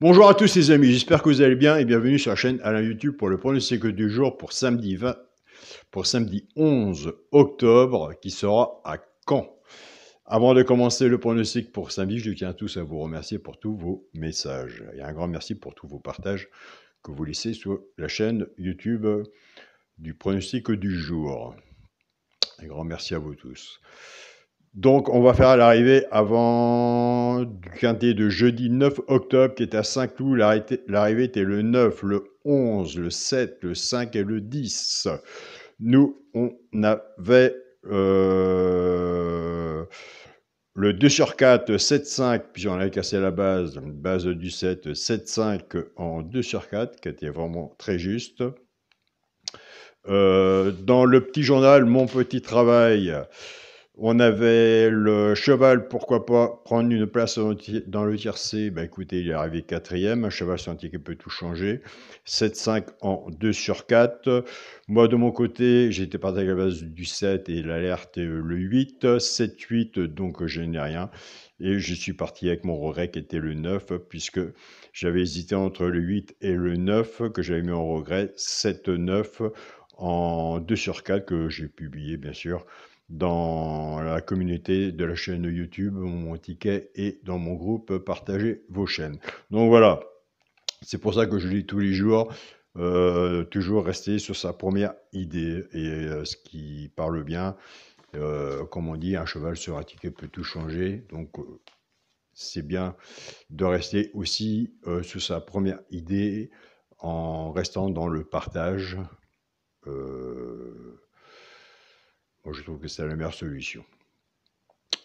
Bonjour à tous les amis, j'espère que vous allez bien et bienvenue sur la chaîne Alain YouTube pour le pronostic du jour pour samedi 11 octobre qui sera à Caen. Avant de commencer le pronostic pour samedi, je tiens tous à vous remercier pour tous vos messages et un grand merci pour tous vos partages que vous laissez sur la chaîne YouTube du pronostic du jour. Un grand merci à vous tous. Donc, on va faire l'arrivée avant du quintet de jeudi 9 octobre qui est à Saint-Cloud. L'arrivée était le 9, le 11, le 7, le 5 et le 10. Nous, on avait le 2 sur 4, 7-5, puis on avait cassé la base du 7, 7-5 en 2 sur 4, qui était vraiment très juste. Dans le petit journal, mon petit travail, on avait le cheval, pourquoi pas prendre une place dans le tiercé. Ben écoutez, il est arrivé quatrième. Un cheval sur un ticket peut tout changer. 7-5 en 2 sur 4. Moi, de mon côté, j'ai été parti à la base du 7 et l'alerte le 8. 7-8, donc je n'ai rien. Et je suis parti avec mon regret qui était le 9, puisque j'avais hésité entre le 8 et le 9, que j'avais mis en regret. 7-9 en 2 sur 4, que j'ai publié, bien sûr, dans la communauté de la chaîne YouTube, mon ticket, et dans mon groupe Partagez vos chaînes. Donc voilà, c'est pour ça que je lis tous les jours, toujours rester sur sa première idée, et ce qui parle bien, comme on dit, un cheval sur un ticket peut tout changer, donc c'est bien de rester aussi sur sa première idée en restant dans le partage. Moi, je trouve que c'est la meilleure solution,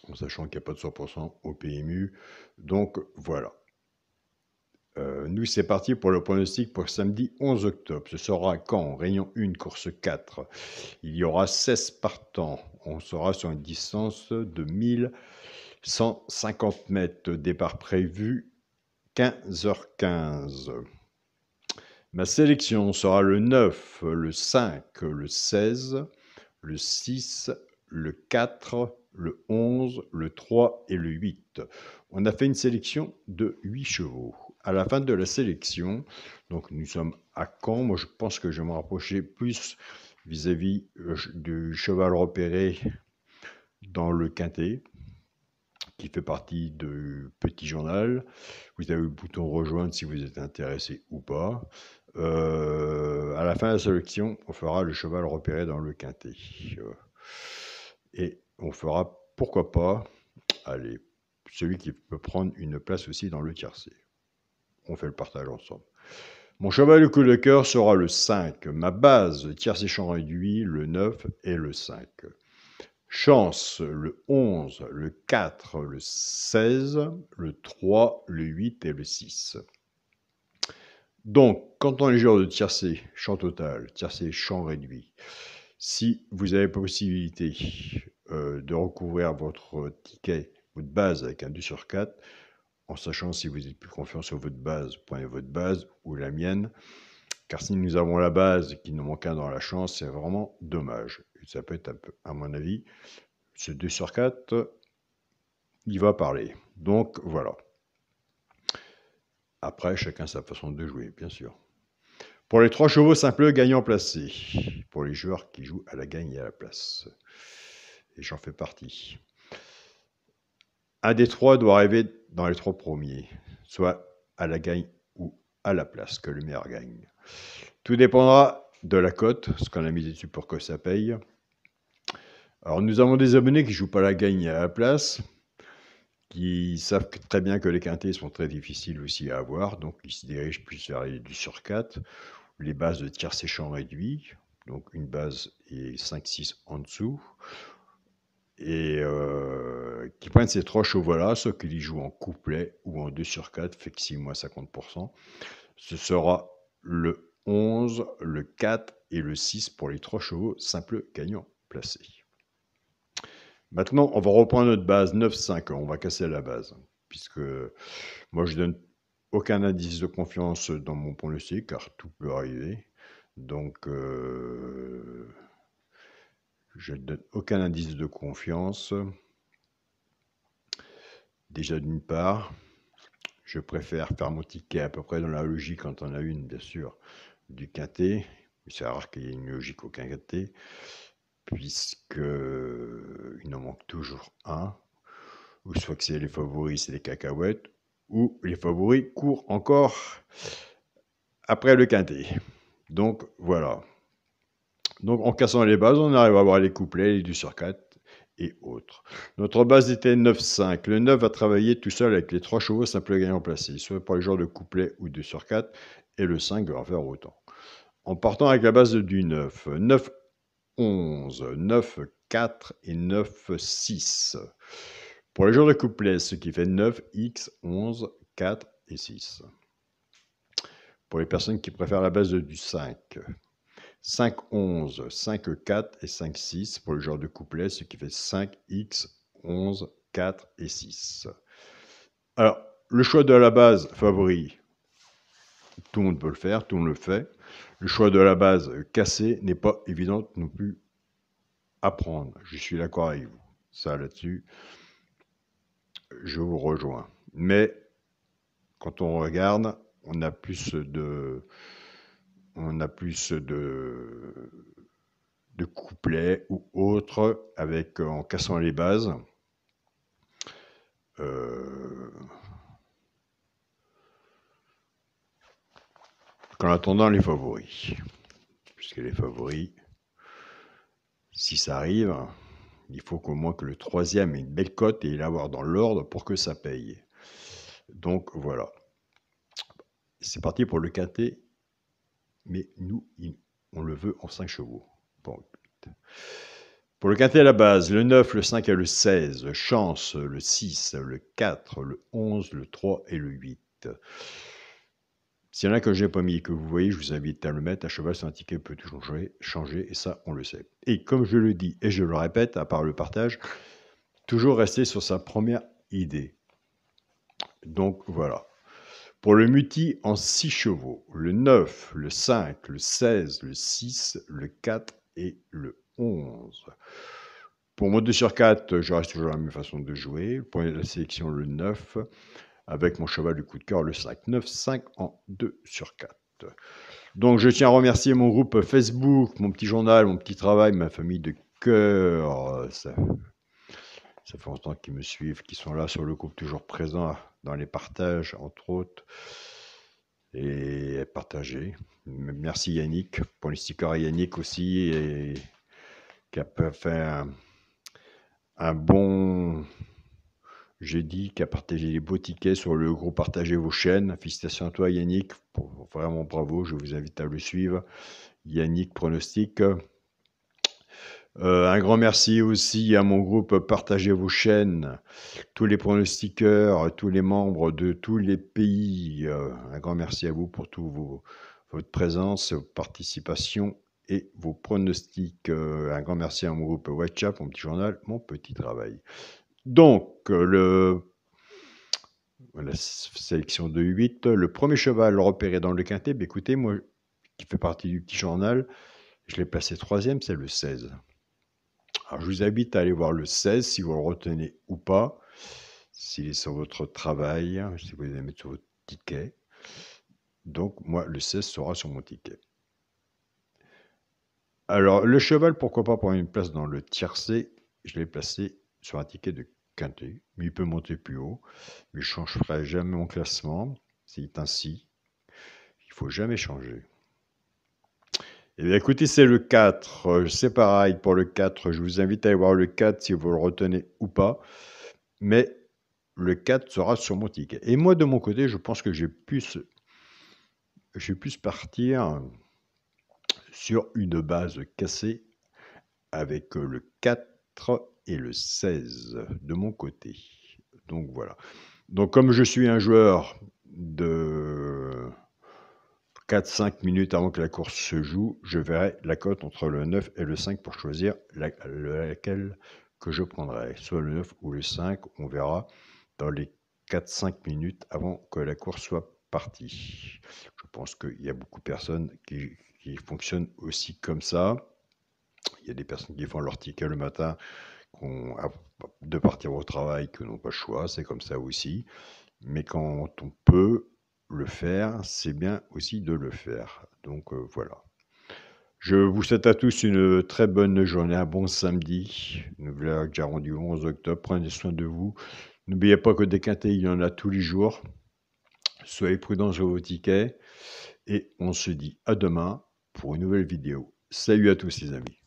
en sachant qu'il n'y a pas de 100% au PMU. Donc, voilà. Nous, c'est parti pour le pronostic pour samedi 11 octobre. Ce sera quand Réunion 1, course 4. Il y aura 16 partants. On sera sur une distance de 1150 mètres. Départ prévu 15h15. Ma sélection sera le 9, le 5, le 16, le 6, le 4, le 11, le 3 et le 8. On a fait une sélection de 8 chevaux. À la fin de la sélection, donc nous sommes à Caen, moi je pense que je vais me rapprocher plus vis-à-vis du cheval repéré dans le quintet, qui fait partie du petit journal. Vous avez le bouton rejoindre si vous êtes intéressé ou pas. À la fin de la sélection, on fera le cheval repéré dans le quintet. Et on fera, pourquoi pas, allez, celui qui peut prendre une place aussi dans le tiercé. On fait le partage ensemble. Mon cheval de coup de cœur sera le 5. Ma base, tiercé champ réduit, le 9 et le 5. Chance, le 11, le 4, le 16, le 3, le 8 et le 6. Donc, quand on est joueur de tiercé, champ total, tiercé, champ réduit, si vous avez possibilité de recouvrir votre ticket, votre base avec un 2 sur 4, en sachant si vous êtes plus confiant sur votre base, prenez votre base ou la mienne, car si nous avons la base et qu'il nous manque un dans la chance, c'est vraiment dommage. Et ça peut être un peu, à mon avis, ce 2 sur 4, il va parler. Donc voilà. Après, chacun sa façon de jouer, bien sûr. Pour les 3 chevaux simples gagnants placés, pour les joueurs qui jouent à la gagne et à la place. Et j'en fais partie. Un des 3 doit arriver dans les 3 premiers, soit à la gagne ou à la place, que le meilleur gagne. Tout dépendra de la cote, ce qu'on a mis dessus pour que ça paye. Alors nous avons des abonnés qui ne jouent pas à la gagne et à la place, qui savent très bien que les quintets sont très difficiles aussi à avoir, donc ils se dirigent plus vers les 2 sur 4, les bases de tiercé champ réduit, donc une base et 5-6 en dessous, et qui prennent ces 3 chevaux-là, ceux qui les jouent en couplet ou en 2 sur 4, fait que 6 mois 50%, ce sera le 11, le 4 et le 6 pour les 3 chevaux simples gagnants placés. Maintenant, on va reprendre notre base 9-5, on va casser la base, puisque moi je donne aucun indice de confiance dans mon pronostic, car tout peut arriver. Donc, je ne donne aucun indice de confiance. Déjà d'une part. Je préfère faire mon ticket à peu près dans la logique quand on a une, bien sûr, du quintet. C'est rare qu'il y ait une logique au quintet, puisque il en manque toujours un. Ou soit que c'est les favoris, c'est les cacahuètes, ou les favoris courent encore après le quintet. Donc voilà. Donc en cassant les bases, on arrive à avoir les couplets, les 2 sur 4 et autres. Notre base était 9-5. Le 9 va travailler tout seul avec les 3 chevaux simple gagnant placés, soit pour les joueurs de couplet ou 2 sur 4, et le 5 va en faire autant. En partant avec la base du 9, 9, 11, 9, 4 et 9, 6. Pour les joueurs de couplet, ce qui fait 9, X, 11, 4 et 6. Pour les personnes qui préfèrent la base du 5, 5, 11, 5, 4 et 5, 6 pour le genre de couplet, ce qui fait 5, X, 11, 4 et 6. Alors, le choix de la base favori, tout le monde peut le faire, tout le monde le fait. Le choix de la base cassée n'est pas évident non plus à prendre. Je suis d'accord avec vous. Ça, là-dessus, je vous rejoins. Mais quand on regarde, on a plus de couplets ou autres avec en cassant les bases. Qu'en attendant les favoris. Puisque les favoris, si ça arrive, il faut qu'au moins que le troisième ait une belle cote et l'avoir dans l'ordre pour que ça paye. Donc voilà. C'est parti pour le quintet, mais nous, on le veut en 5 chevaux. Bon. Pour le quintet à la base, le 9, le 5 et le 16, chance, le 6, le 4, le 11, le 3 et le 8. S'il y en a que je n'ai pas mis et que vous voyez, je vous invite à le mettre. Un cheval sur un ticket peut tout changer, et ça, on le sait. Et comme je le dis et je le répète, à part le partage, toujours rester sur sa première idée. Donc voilà. Pour le multi en 6 chevaux, le 9, le 5, le 16, le 6, le 4 et le 11. Pour mon 2 sur 4, je reste toujours à la même façon de jouer. Pour la sélection, le 9, avec mon cheval du coup de cœur, le 5. 9, 5 en 2 sur 4. Donc je tiens à remercier mon groupe Facebook, mon petit journal, mon petit travail, ma famille de cœur. Ça fait longtemps qu'ils me suivent, qu'ils sont là sur le groupe, toujours présents dans les partages, entre autres. Et partager. Merci Yannick pour les stickers, Yannick aussi, et qui a fait un bon jeudi, qui a partagé les beaux tickets sur le groupe Partagez vos chaînes. Félicitations à toi Yannick, vraiment bravo, je vous invite à le suivre. Yannick Pronostic. Un grand merci aussi à mon groupe Partagez vos chaînes, tous les pronostiqueurs, tous les membres de tous les pays. Un grand merci à vous pour votre présence, votre participation et vos pronostics. Un grand merci à mon groupe WhatsApp, mon petit journal, mon petit travail. Donc, la sélection de 8, le premier cheval repéré dans le quintet, écoutez, moi, qui fait partie du petit journal, je l'ai placé 3e, c'est le 16. Alors, je vous invite à aller voir le 16, si vous le retenez ou pas, s'il est sur votre travail, si vous allez mettre sur votre ticket. Donc, moi, le 16 sera sur mon ticket. Alors, le cheval, pourquoi pas prendre une place dans le tiercé? Je l'ai placé sur un ticket de quintet, mais il peut monter plus haut. Mais je ne changerai jamais mon classement. C'est ainsi. Il ne faut jamais changer. Eh bien, écoutez, c'est le 4. C'est pareil pour le 4. Je vous invite à aller voir le 4 si vous le retenez ou pas. Mais le 4 sera sur mon ticket. Et moi, de mon côté, je pense que j'ai plus partir sur une base cassée avec le 4 et le 16 de mon côté. Donc voilà. Donc comme je suis un joueur de 4-5 minutes avant que la course se joue, je verrai la cote entre le 9 et le 5 pour choisir laquelle que je prendrai. Soit le 9 ou le 5, on verra dans les 4-5 minutes avant que la course soit partie. Je pense qu'il y a beaucoup de personnes qui fonctionnent aussi comme ça. Il y a des personnes qui font leur ticket le matin de partir au travail, qui n'ont pas le choix, c'est comme ça aussi. Mais quand on peut le faire, c'est bien aussi de le faire. Donc voilà. Je vous souhaite à tous une très bonne journée, un bon samedi. Nous voilà déjà rendu 11 octobre. Prenez soin de vous. N'oubliez pas que des quintés, il y en a tous les jours. Soyez prudents sur vos tickets. Et on se dit à demain pour une nouvelle vidéo. Salut à tous les amis.